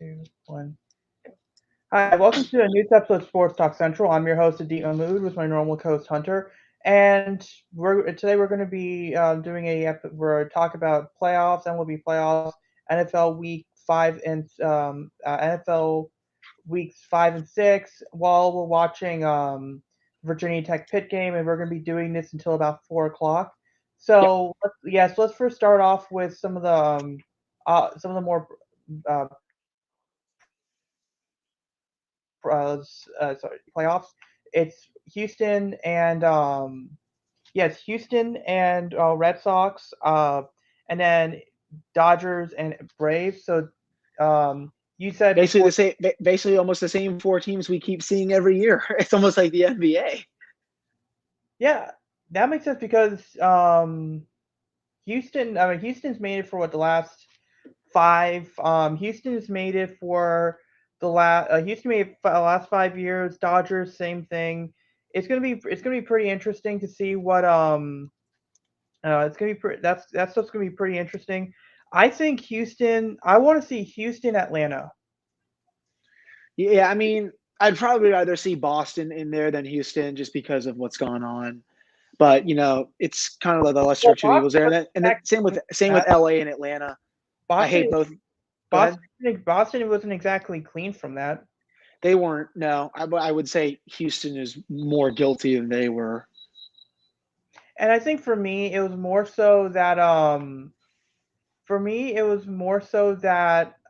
2, 1. Hi, welcome to a new episode of Sports Talk Central. I'm your host, Adit Mahmood, with my normal co-host Hunter, and today we're going to be doing we're talk about playoffs, MLB playoffs, NFL Week 5 and NFL Weeks 5 and 6, while we're watching Virginia Tech Pitt game, and we're going to be doing this until about 4 o'clock. Yep. So let's first start off with some of the more playoffs. It's Houston and Houston and Red Sox, and then Dodgers and Braves. So you said Basically before, the same, basically almost the same four teams we keep seeing every year. It's almost like the NBA. yeah, that makes sense because Houston. I mean, Houston's made it for what the last five. Houston's made it for the last. Houston made it for the last 5 years. Dodgers, same thing. It's gonna be pretty interesting to see what it's gonna be that's what's gonna be pretty interesting. I think Houston. I want to see Houston, Atlanta. Yeah, I mean, I'd probably rather see Boston in there than Houston just because of what's going on. But it's kind of like the lesser Well, of two evils Boston there. wasn't And then same exactly with same with that. LA and Atlanta. I Boston, hate both. Go ahead. Boston wasn't exactly clean from that. They weren't. No, I would say Houston is more guilty than they were. And I think for me it was more so that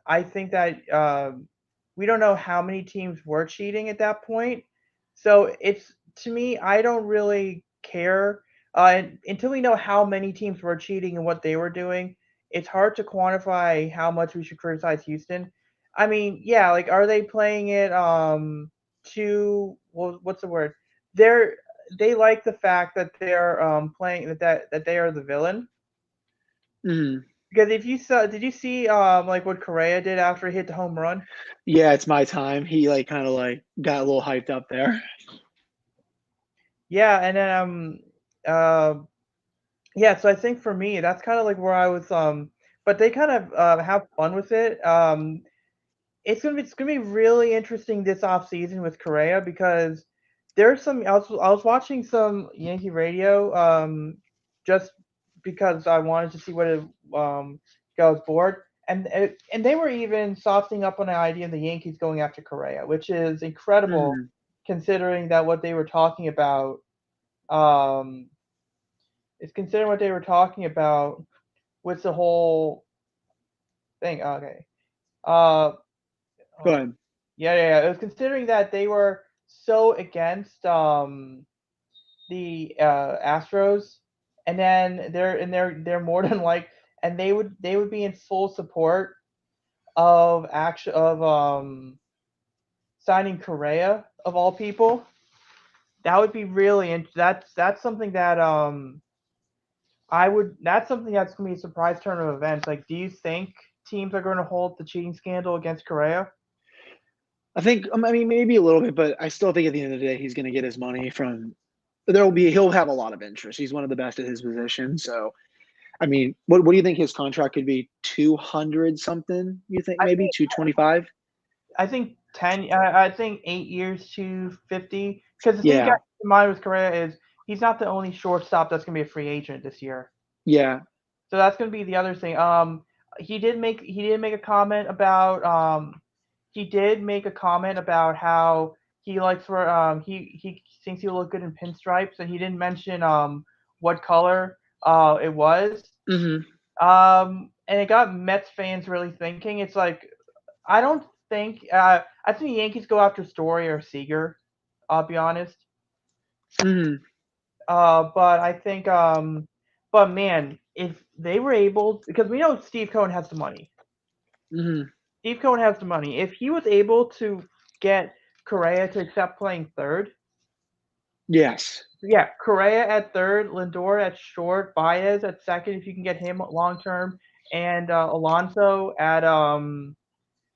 I think that we don't know how many teams were cheating at that point. So it's to me, I don't really care until we know how many teams were cheating and what they were doing. It's hard to quantify how much we should criticize Houston. I mean, yeah, like are they playing it to what's the word? They're they like the fact that they're playing that they are the villain. Mhm. Because if you saw, did you see like what Correa did after he hit the home run? Yeah, it's my time. He like kind of like got a little hyped up there. Yeah, and then uh yeah, so I think for me that's kind of like where I was but they kind of have fun with it. It's gonna be really interesting this off season with Correa because there's some I was watching some Yankee radio just because I wanted to see what it I was bored, and they were even softening up on the idea of the Yankees going after Correa, which is incredible Mhm. considering that what they were talking about um is considering what they were talking about with the whole thing. Okay. Uh Go oh, ahead. yeah. It was considering that they were so against the Astros, and then they're more than like, and they would be in full support of action of signing Correa of all people. That would be really that's something that I would that's something that's gonna be a surprise turn of events. Like, do you think teams are going to hold the cheating scandal against Correa? I think, I mean, maybe a little bit, but I still think at the end of the day, he's going to get his money from. He'll have a lot of interest. He's one of the best at his position. So, I mean, what do you think his contract could be? 200 something? You think I maybe think 225? I think 10. I think 8 years to 50. Because the thing you got Yeah, to keep in mind with Correa is he's not the only shortstop that's going to be a free agent this year. yeah. So that's going to be the other thing. He did make a comment about how he likes where he thinks he'll look good in pinstripes, and he didn't mention what color it was. Hmm. And it got Mets fans really thinking. It's like I don't think I think the Yankees go after Story or Seager. I'll be honest. Hmm. But I think but man, if they were able, because we know Steve Cohen has the money. Hmm. Steve Cohen has the money. If he was able to get Correa to accept playing third, Yes. yeah, Correa at third, Lindor at short, Baez at second, if you can get him long term, and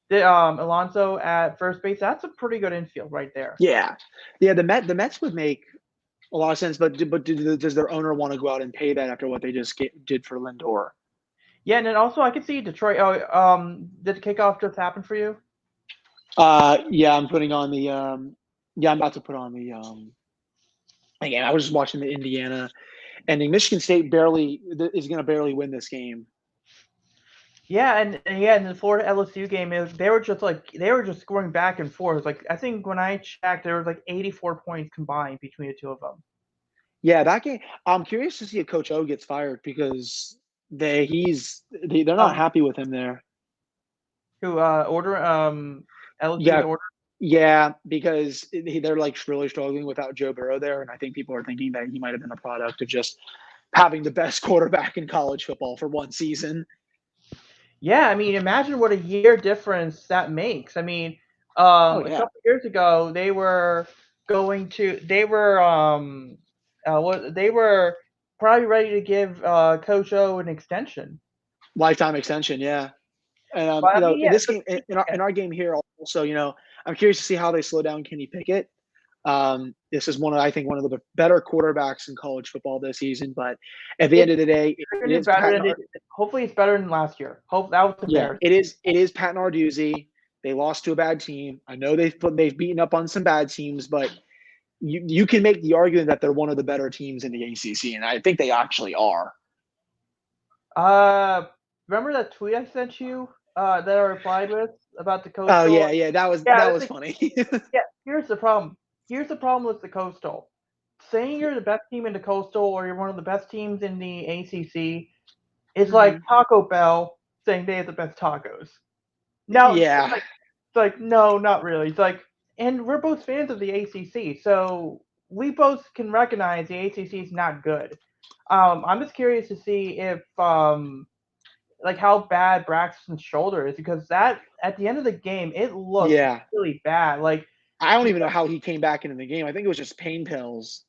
Alonso at first base. That's a pretty good infield right there. Yeah. Yeah. The Mets would make a lot of sense, but does their owner want to go out and pay that after what they just did for Lindor? Yeah, and then also I could see Detroit. Oh, did the kickoff just happen for you? Yeah, I'm putting on the yeah, I'm about to put on the again, I was just watching the Indiana ending. Michigan State barely is going to barely win this game. Yeah, and yeah, in the Florida LSU game, they were just scoring back and forth. Like I think when I checked, there was like 84 points combined between the two of them. Yeah, that game. I'm curious to see if Coach O gets fired because they're not Um, happy with him there. who order LSU's Yeah, order? yeah, because they're like really struggling without Joe Burrow there, and I think people are thinking that he might have been a product of just having the best quarterback in college football for one season. Yeah, I mean, imagine what a year difference that makes. I mean, Oh a yeah, couple years ago, they were they were probably ready to give Coach O an extension. lifetime extension. Yeah. And But I mean, in yeah, this but game, in our game here, also, I'm curious to see how they slow down Kenny Pickett. This is I think one of the better quarterbacks in college football this season. But at the end it's of the day, gonna it do is better than hopefully it's better than last year. Hope that was the yeah, Bears. it is Pat Narduzzi. They lost to a bad team. I know they've beaten up on some bad teams, but you can make the argument that they're one of the better teams in the ACC, and I think they actually are. Uh, remember that tweet I sent you that I replied with about the Oh coastal? yeah, Yeah, that was funny. yeah. Here's the problem. Here's the problem with the coastal. Saying you're the best team in the coastal or you're one of the best teams in the ACC is like Mhm. Taco Bell saying they have the best tacos. Now, Yeah, it's like no, not really. It's like, and we're both fans of the ACC, so we both can recognize the ACC is not good. I'm just curious to see if like how bad Braxton's shoulder is because that at the end of the game it looked yeah. really bad. Like, I don't even know how he came back into the game. I think it was just pain pills.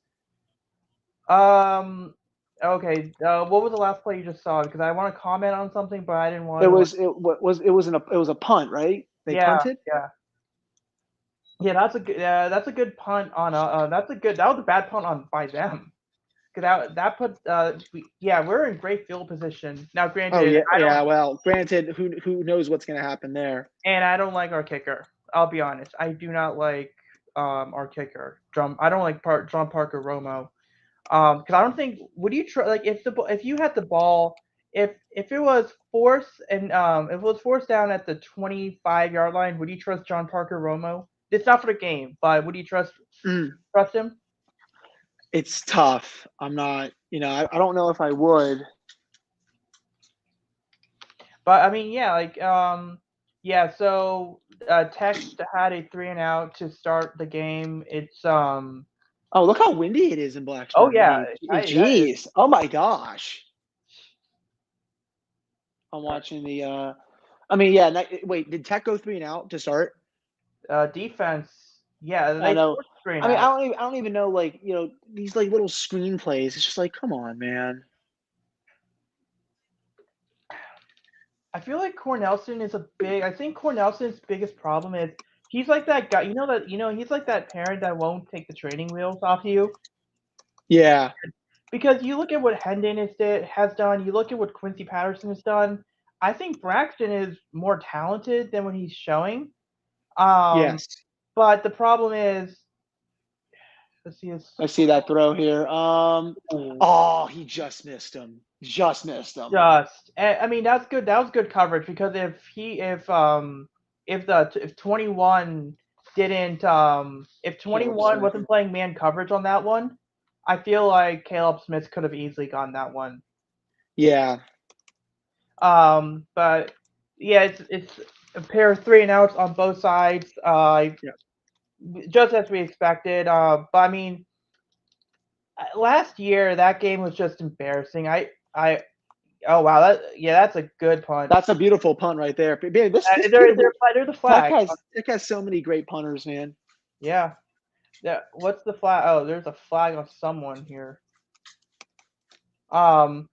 um, okay, what was the last play you just saw? Because I want to comment on something, but I didn't want to. Like, It was a punt, right? They yeah, punted. yeah, yeah. That's a good punt on that was a bad punt on by them. Because that put yeah, we're in great field position now. Oh Granted, yeah, yeah. Well, granted, who knows what's going to happen there? I don't like our kicker. I'll be honest, I do not like our kicker. I don't like John Parker Romo. Because I don't think would you try like if you had the ball if it was if it was forced down at the 25-yard line, would you trust John Parker Romo? It's not for the game, but would you Mm, trust him? it's tough. I'm not. I don't know if I would. But I mean, yeah, like yeah. So Tex had a 3-and-out to start the game. It's Oh, look how windy it is in oh Blacksburg. I yeah, mean, that is geez. Oh my gosh. I'm watching the. I mean, yeah. Wait, did Tech go 3 and out to start? defense. Yeah, I they know. forced three and I mean, out. I don't even know. Like, these like little screenplays. It's just like, come on, man. I feel like Cornelson is a big. I think Cornelson's biggest problem is he's like that guy. He's like that parent that won't take the training wheels off you. Yeah. Because you look at what Hendon has done, you look at what Quincy Patterson has done. I think Braxton is more talented than what he's showing. Um, Yes. but the problem is, let's see this. I see that throw here. Ooh, Oh, he just missed him. Just missed him. I mean, that's good. That was good coverage because if 21 didn't if Caleb 21 Smith. wasn't playing man coverage on that one, I feel like Caleb Smith could have easily gotten that one. Yeah. But yeah, it's a pair of 3-and-outs on both sides. Yeah. Just as we expected. But I mean, last year that game was just embarrassing. I Oh wow, that's a good punt. That's a beautiful punt right there. Man, this There's a Tech flag. has so many great punters, man. Yeah. Yeah. What's the flag? Oh, there's a flag on someone here. Um,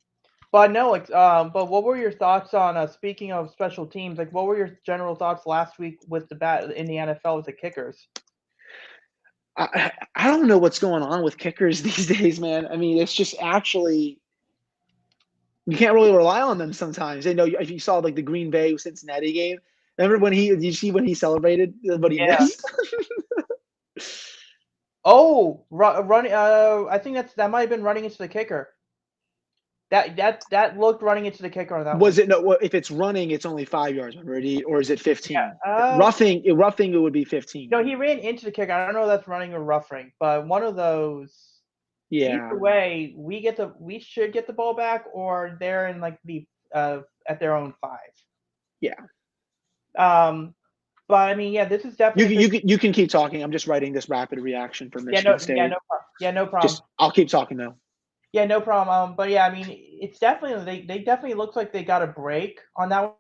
but no, like, but what were your thoughts on speaking of special teams? Like, what were your general thoughts last week with the bat in the NFL with the kickers? I don't know what's going on with kickers these days, man. I mean, it's just actually you can't really rely on them sometimes. If you saw like the Green Bay Cincinnati game, Remember when did you see when he celebrated what he Yeah. missed? Oh, running. I think that might have been running into the kicker. That looked running into the kicker on that Was one. it no? If it's running, it's only 5 yards, remember? Or is it 15? Yeah. Roughing, it would be 15. No, he ran into the kicker. I don't know if that's running or roughing, but one of those. Yeah, Either way, we should get the ball back, or they're in like the at their own 5. yeah. Um, but I mean, yeah, this is You definitely can a big. you can keep talking. I'm just writing this rapid reaction for Yeah, Michigan State. no problem. Just I'll keep talking though. Yeah, no problem. But yeah, I mean, it's definitely they definitely looks like they got a break on that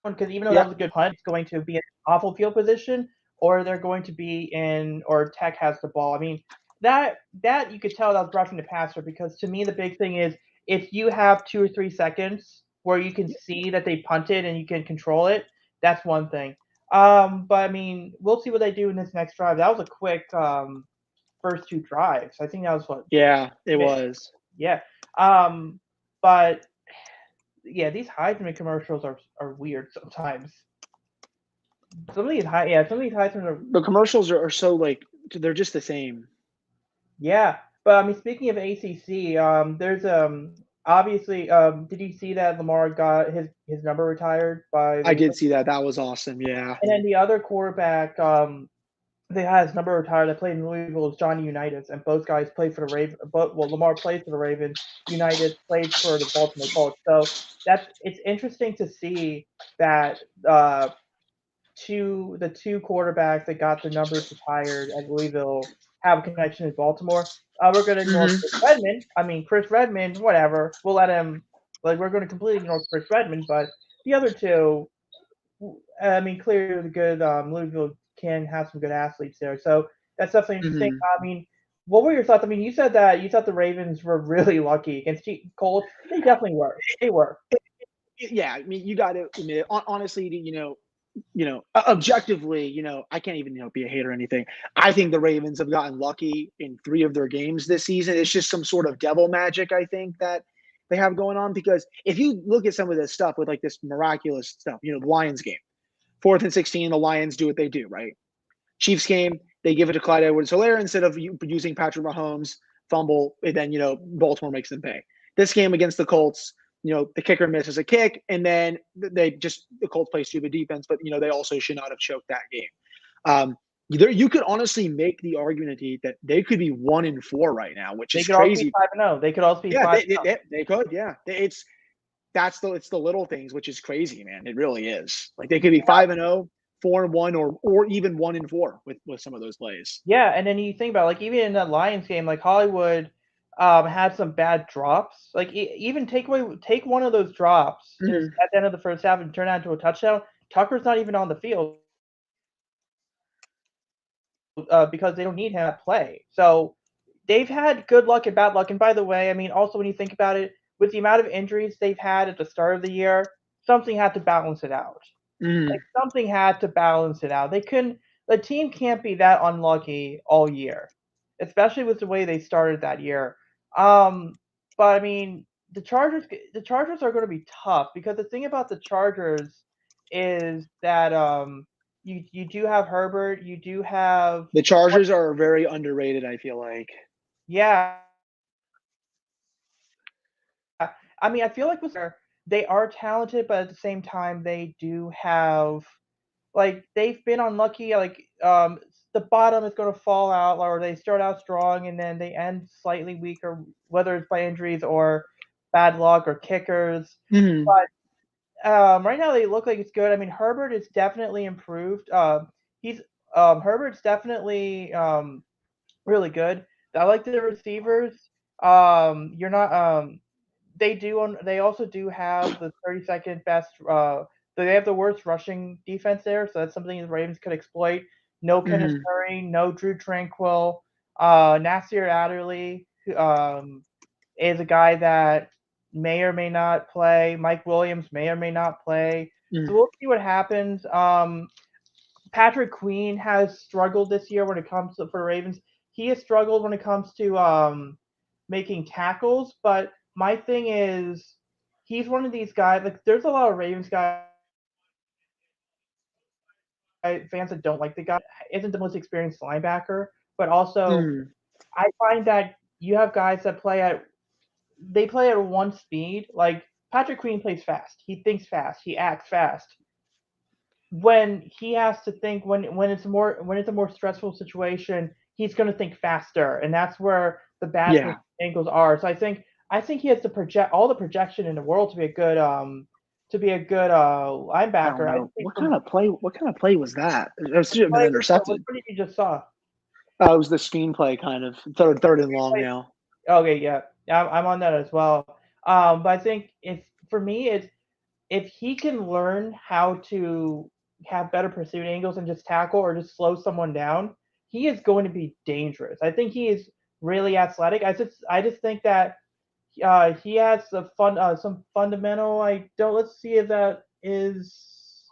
one, because even though that Yeah. was a good punt, it's going to be an awful field position, or they're going to be in, or Tech has the ball. I mean, that you could tell that was roughing the passer, because to me the big thing is if you have 2 or 3 seconds where you can see that they punted and you can control it, that's one thing. But I mean, we'll see what they do in this next drive. That was a quick first 2 drives. I think that was what. Yeah, it was. Yeah. Um, but yeah, these Heisman commercials are weird sometimes. Some of these Heisman are. The commercials are so like they're just the same. Yeah, but I mean, speaking of ACC, there's obviously did you see that Lamar got his number retired by I did Louisville? see that. That was awesome. Yeah. And then the other quarterback they had his number retired that played in Louisville is Johnny Unitas, and both guys played for the Ravens. But well, Lamar played for the Ravens. Unitas played for the Baltimore Colts. So it's interesting to see that the two quarterbacks that got their numbers retired at Louisville have a connection in Baltimore. We're going to ignore Hmm. Chris Redmond. I mean, Chris Redmond, whatever. We'll let him. Like, we're going to completely ignore Chris Redmond, but the other two, I mean, clearly the good Louisville can have some good athletes there. So that's definitely interesting. Hmm. I mean, what were your thoughts? I mean, you said that you thought the Ravens were really lucky against Colts. They definitely were. They were. Yeah, I mean, you got to admit it. Honestly, objectively, I can't even be a hater or anything. I think the Ravens have gotten lucky in 3 of their games this season. It's just some sort of devil magic, I think, that they have going on. Because if you look at some of this stuff with like this miraculous stuff, the Lions game, 4th and 16, the Lions do what they do, right? Chiefs game, they give it to Clyde Edwards-Helaire instead of using Patrick Mahomes, fumble, and then Baltimore makes them pay. This game against the Colts, the kicker misses a kick, and then the Colts play stupid defense, but they also should not have choked that game. You could honestly make the argument that they could be 1-4 right now, which They is could also be crazy. 5-0. They could also be Yeah, 5-0. they could. Yeah, it's the little things, which is crazy, man. It really is. Like they could be 5-0, 4-1, or even 1-4 with some of those plays. Yeah, and then you think about like even in that Lions game, like Hollywood had some bad drops. Like even take one of those drops Mm-hmm. at the end of the first half and turn that into a touchdown. Tucker's not even on the field because they don't need him to play. So they've had good luck and bad luck. And by the way, I mean also when you think about it, with the amount of injuries they've had at the start of the year, something had to balance it out. Mm-hmm. Like something had to balance it out. They couldn't. The team can't be that unlucky all year, especially with the way they started that year. Um, but I mean, the Chargers are going to be tough because the thing about the Chargers is that you do have Herbert, you do have The Chargers are very underrated, I feel like. yeah. I mean, I feel like with they are talented, but at the same time they do have like they've been unlucky. Like the bottom is going to fall out, or they start out strong and then they end slightly weaker, whether it's by injuries or bad luck or kickers. Mm-hmm. But right now they look like it's good. I mean, Herbert is definitely improved. He's Herbert's definitely really good. I like the receivers. You're not they also do have the 32nd best. They have the worst rushing defense there, so that's something the Ravens could exploit. No Kenneth Mm-hmm. Murray, no Drew Tranquil, Nasir Adderley is a guy that may or may not play. Mike Williams may or may not play. So we'll see what happens. Patrick Queen has struggled this year when it comes to for the Ravens. He has struggled when it comes to making tackles, but my thing is he's one of these guys. Like, there's a lot of Ravens guys fans that don't like the guy. Isn't the most experienced linebacker, but also Mm, I find that you have guys that play at one speed. Like Patrick Queen plays fast. He thinks fast. He acts fast. When he has to think when it's a more stressful situation, he's going to think faster, and that's where the bad yeah. angles are. So I think he has the project all the projection in the world to be a good I don't linebacker. I know think what from kind of play. What kind of play was that? It should have been play, what intercepted. play you just saw? It was the screenplay kind of third and long now. Okay, yeah, I'm on that as well. But I think if for me, it's if he can learn how to have better pursuit angles and just tackle or just slow someone down, he is going to be dangerous. I think he is really athletic. I just think that he has some fundamental. I don't. Let's see if that is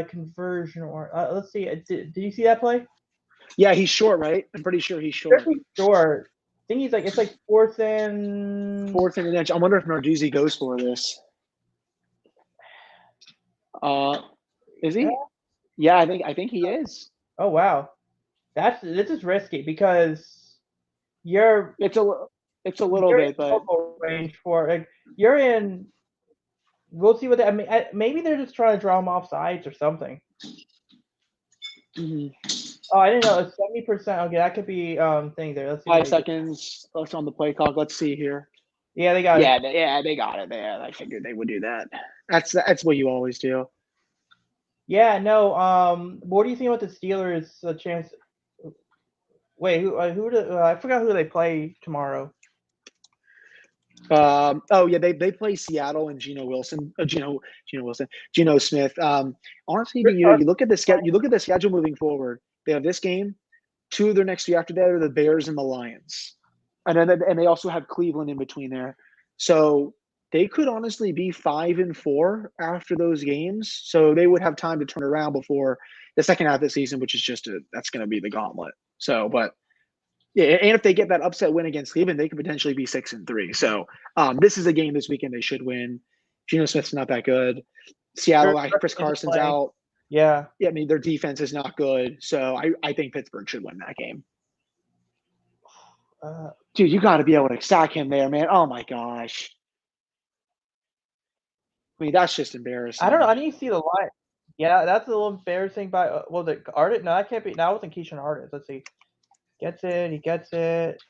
conversion or let's see. Did you see that play? Yeah, he's short, right? I'm pretty sure he's short. Pretty short. I think he's like it's like fourth and. Fourth and an inch. I wonder if Narduzzi goes for this. Uh, is Yeah. he? Yeah, I think he is. Oh wow, this is risky because you're It's a little you're in bit, but focal range for like you're in. We'll see what I mean. Maybe they're just trying to draw him off sides or something. mhm. Oh, I didn't know it's 70%. Okay, that could be thing there. Let's see what 5 seconds left on the play clock. Let's see here. Yeah, they got it. Yeah, they got it. I figured they would do that. That's what you always do. Yeah, no. What do you think about the Steelers? A chance. Wait, I forgot who they play tomorrow. Oh yeah, they play Seattle and Geno Smith. Honestly, Chris you Carson. look at the schedule. You look at the schedule moving forward. They have this game. Two of their next two after that are the Bears and the Lions, and they also have Cleveland in between there. So they could honestly be 5-4 after those games. So they would have time to turn around before the second half of the season, which is that's going to be the gauntlet. So, but yeah, and if they get that upset win against Cleveland, they could potentially be 6-3. So this is a game this weekend they should win. Geno Smith's not that good. Chris Seattle, Chris Carson isn't Carson's playing. out. Yeah. Yeah, I mean their defense is not good. So I think Pittsburgh should win that game. Uh, Dude, you got to be able to sack him there, man. Oh my gosh. I mean that's just I don't know. embarrassing. I need to see the line. Yeah, that's a little embarrassing. By well, the artist. No, that can't be. That wasn't Keyshawn Artist. Let's see. Gets it. He gets it.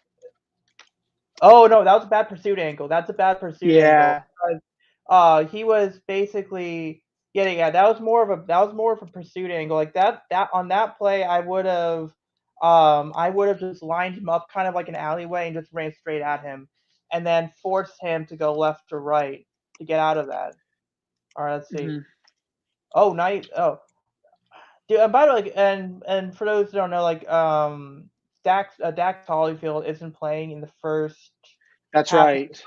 Oh no, that was a bad pursuit angle. That's a bad pursuit angle. Yeah. He was basically yeah. That was more of a pursuit angle. Like that on that play, I would have just lined him up kind of like an alleyway and just ran straight at him, and then forced him to go left or right to get out of that. All right, let's see. Mm-hmm. Oh, nice. Oh, dude. And by the way, and for those who don't know, like Dax Hollyfield isn't playing in the first That's half. right.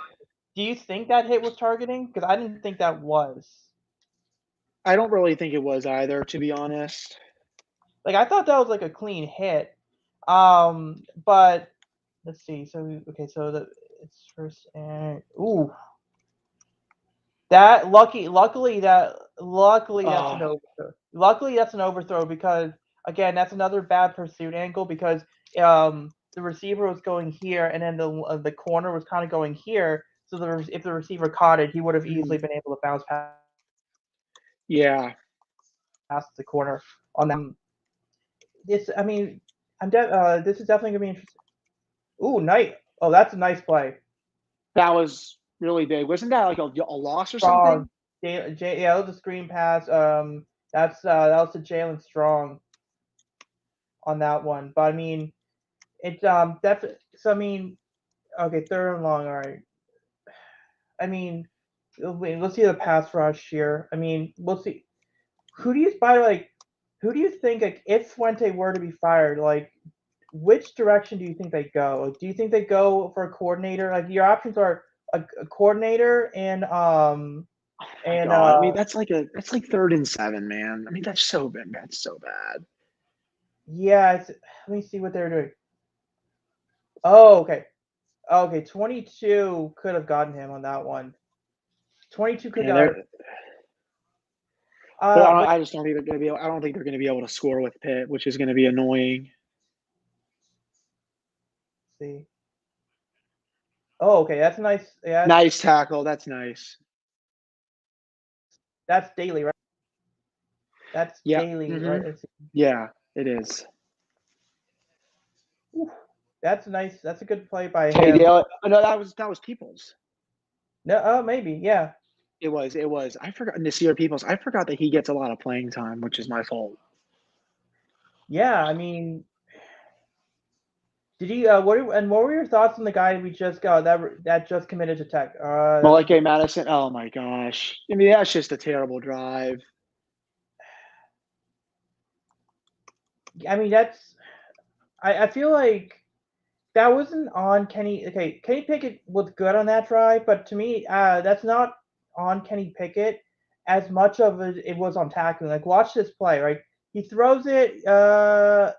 Do you think that hit was targeting? Because I didn't think that was. I don't really think it was either, to be honest. Like I thought that was like a clean hit. But let's see. So okay, so it's first and ooh, that luckily that's an Oh, overthrow. Luckily that's an overthrow because again that's another bad pursuit angle because the receiver was going here and then the corner was kind of going here. So if the receiver caught it, he would have easily mm, been able to bounce past yeah. the corner on that. This I mean this is definitely gonna be interesting. Ooh, night. Oh, that's a nice play. That was really big. Wasn't that like a loss or Strong. something? Yeah, that was a screen pass. That was to Jalen Strong on that one. But I mean, it's so I mean, okay, third and long. All right. I mean, wait, let's see the pass rush here. I mean, we'll see. Who do you by like? Who do you think like if Fuente were to be fired, like which direction do you think they go? Like, do you think they go for a coordinator? Like your options are a coordinator My and God. I mean, that's like 3rd and 7, man. I mean, that's so bad. That's so bad. yeah. Let me see what they're doing. Oh, okay. Okay, 22 could have gotten him on that one. 22 could Yeah, they're. But but I just don't think they're going to be. I don't think they're going to be able to score with Pitt, which is going to be annoying. see. Oh, okay, that's nice. Yeah, Nice tackle. That's nice. that's daily, right? That's Yeah. daily, Hmm. right? Let's see. Yeah, it is. Oof, that's nice. That's a good play by Tay him. Dale. No, that was Peoples. No, maybe, yeah, It was. It was. I forgot Nasir Peoples. I forgot that he gets a lot of playing time, which is my fault. yeah. I mean, did he? What were your thoughts on the guy we just got that just committed to Tech? That's Malike Madison. Oh my gosh. I mean, that's just a terrible drive. I mean, that's. I feel like that wasn't on Kenny. Okay, Kenny Pickett was good on that drive, but to me, that's not on Kenny Pickett as much of it was on tackling. Like, watch this play, right? He throws it. Okay,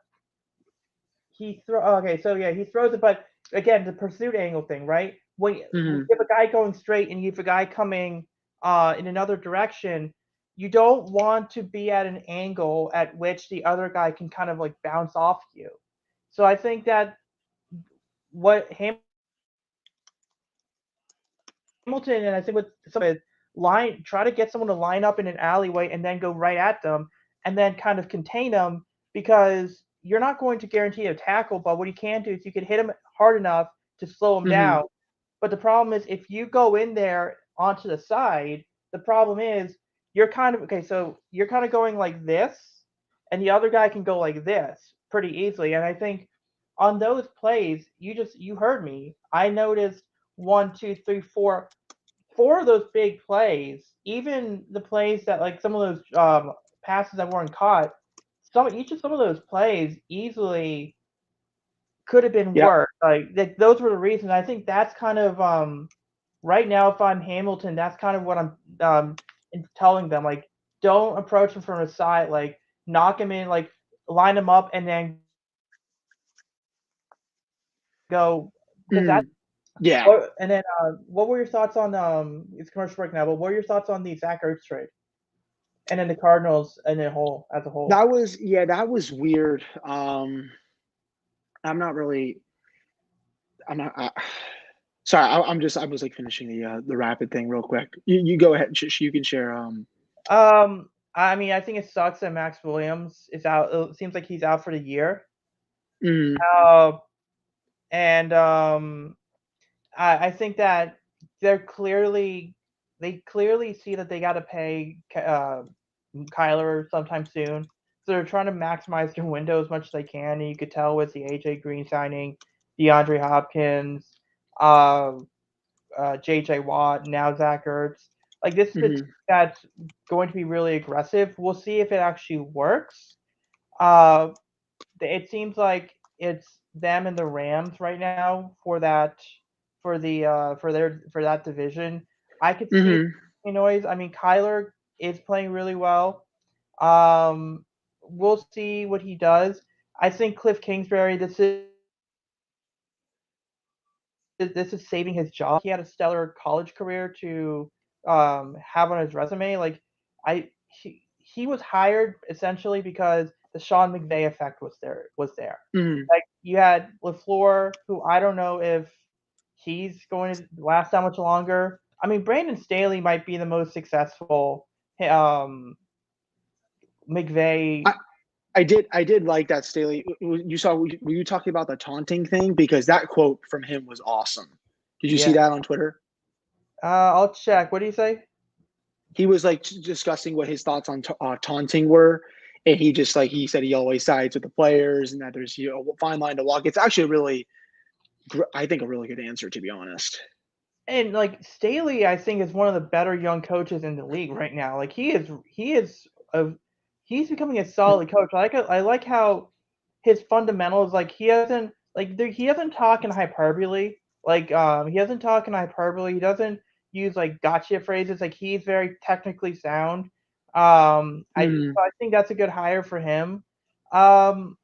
so yeah, he throws it, but again, the pursuit angle thing, right? When you Hmm. have a guy going straight and you have a guy coming in another direction, you don't want to be at an angle at which the other guy can kind of like bounce off you. So I think that what Hamilton and I think what some is try to get someone to line up in an alleyway and then go right at them and then kind of contain them because you're not going to guarantee a tackle, but what you can do is you can hit him hard enough to slow him Hmm. down. But the problem is if you go in there onto the side, the problem is you're kind of okay, so you're kind of going like this, and the other guy can go like this pretty easily. And I think on those plays, you heard me. I noticed one, two, three, four of those big plays, even the plays that like some of those passes that weren't caught, some of those plays easily could have been Yep. worse. Like those were the reasons. I think that's kind of right now. If I'm Hamilton, that's kind of what I'm telling them. Like, don't approach him from the side. Like, knock him in. Like, line him up and then go because that's Hmm. Yeah. what. And then what were your thoughts on it's commercial break now? But what are your thoughts on the Zach Ertz trade? And then the Cardinals and the whole as a whole. That was weird. I'm not really. I'm not. Sorry, I was like finishing the rapid thing real quick. You go ahead. You can share. I mean, I think it sucks that Max Williams is out. It seems like he's out for the year. Mm, Uh, and I think that they clearly see that they got to pay Kyler sometime soon. So they're trying to maximize their window as much as they can. And you could tell with the AJ Green signing, DeAndre Hopkins, uh, JJ Watt, now Zach Ertz. Like this is a team hmm. that's going to be really aggressive. We'll see if it actually works. Uh, it seems like it's them and the Rams right now for that division. I could see Hmm. noise. I mean, Kyler is playing really well. Um, we'll see what he does. I think Cliff Kingsbury. This is saving his job. He had a stellar college career to have on his resume. Like he was hired essentially because the Sean McVay effect was there. Hmm. Like you had LaFleur, who I don't know if he's going to last that much longer. I mean, Brandon Staley might be the most successful McVay. I, I did like that, Staley. You saw? Were you talking about the taunting thing? Because that quote from him was awesome. Did you see Yeah, that on Twitter? I'll check. What do you say? He was like discussing what his thoughts on taunting were, and he said he always sides with the players, and that there's a fine line to walk. It's actually really, I think, a really good answer, to be honest. And like Staley, I think is one of the better young coaches in the league right now. Like a he's becoming a solid coach. I like how his fundamentals like he doesn't talk in hyperbole. Like he doesn't talk in hyperbole. He doesn't use like gotcha phrases. Like he's very technically sound. Mm, I think that's a good hire for him. Um,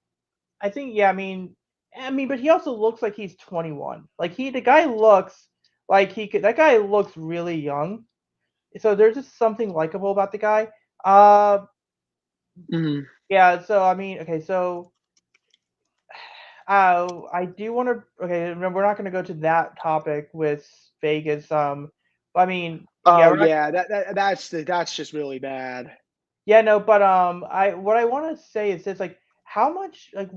I think yeah. But he also looks like he's 21. Like the guy looks like he could. That guy looks really young. so there's just something likable about the guy. Uh, Mhm. yeah. So I mean, okay. So I do want to. Okay, we're not going to go to that topic with Vegas. I mean, yeah, Oh we're not. yeah, that's just really bad. Yeah, no, but what I want to say is this: like, how much, like,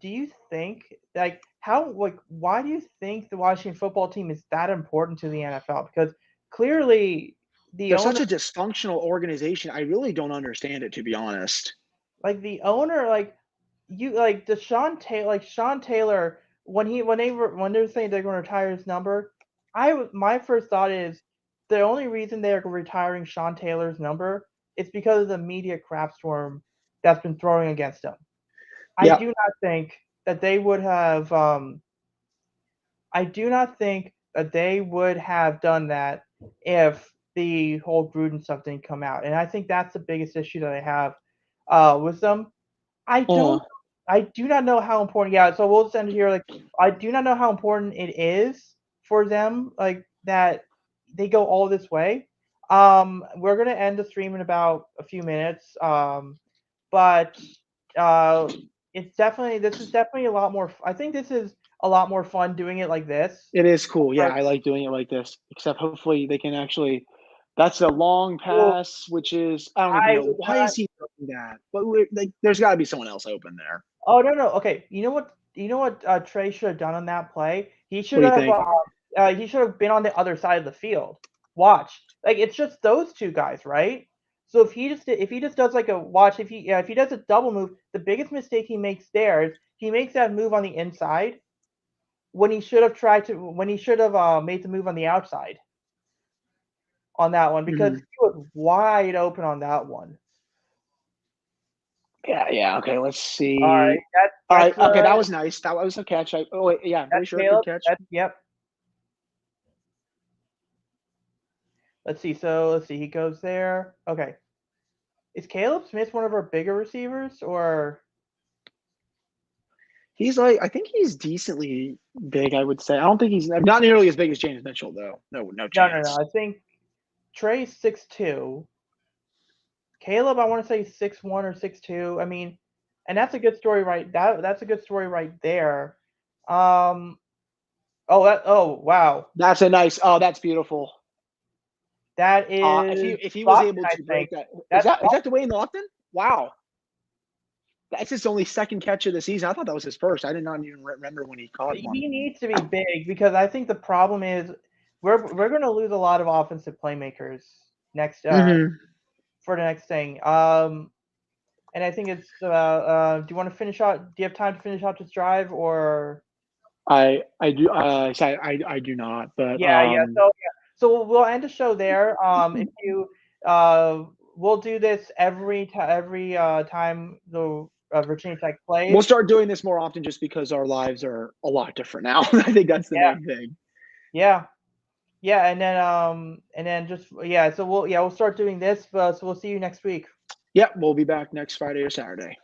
do you think, like, how, like, why do you think the Washington football team is that important to the NFL? Because clearly the They're such owner, a dysfunctional organization. I really don't understand it, to be honest. like you, like Sean Taylor, when they were saying they're going to retire his number, my first thought is the only reason they're retiring Sean Taylor's number is because of the media crapstorm that's been throwing against him. I Yeah. do not think that they would have. I do not think that they would have done that if the whole Gruden stuff didn't come out, and I think that's the biggest issue that I have with them. I Uh, don't. I do not know how important. Yeah, so we'll just end it here. Like, I do not know how important it is for them. Like that, they go all this way. We're gonna end the stream in about a few minutes. But uh, it's definitely this is definitely a lot more. I think this is a lot more fun doing it like this. it is cool. Yeah, Or, I like doing it like this. Except hopefully they can actually. That's a long well, pass, which is I don't even I know would why not. is he doing that. But like, there's got to be someone else open there. Oh no no. Okay, you know what? You know what Trey should have done on that play? What do you think? He should have been on the other side of the field. Watch, like it's just those two guys, right? So if he just does like a watch, if he does a double move, the biggest mistake he makes there is he makes that move on the inside when he should have made the move on the outside on that one because Mhm. he was wide open on that one. Yeah, yeah. Okay, let's All right, see. All right. that's Okay, that was nice. That was a catch. Oh wait, yeah, I'm pretty that's sure good Caleb. catch. That's yep. Let's see. So let's see. He goes there. Okay. Is Caleb Smith one of our bigger receivers or He's like, I think he's decently big. I would say. I don't think he's not nearly as big as James Mitchell though. No, no no no no? chance. I think Trey's 6'2". Caleb, I want to say 6'1" or 6'2". I mean, and that's a good story that's a good story right there. Um oh wow. That's a nice. Oh, that's beautiful. That If is he was Stockton, able I to break think. that, That's is that Stockton. Dwayne Lofton? Wow, that's his only second catch of the season. I thought that was his first. I did not even remember when he caught one. He needs to be big because I think the problem is we're going to lose a lot of offensive playmakers next Hmm. for the next thing. And I think it's do you want to finish out? Do you have time to finish out this drive or? I do. I do not. But Yeah. So we'll end the show there. If you we'll do this every time the Virginia Tech we'll plays. start doing this more often, just because our lives are a lot different now. I think that's the Yeah, main thing. yeah, yeah, and then just yeah. So we'll start doing this. So we'll see you next week. Yep, we'll be back next Friday or Saturday.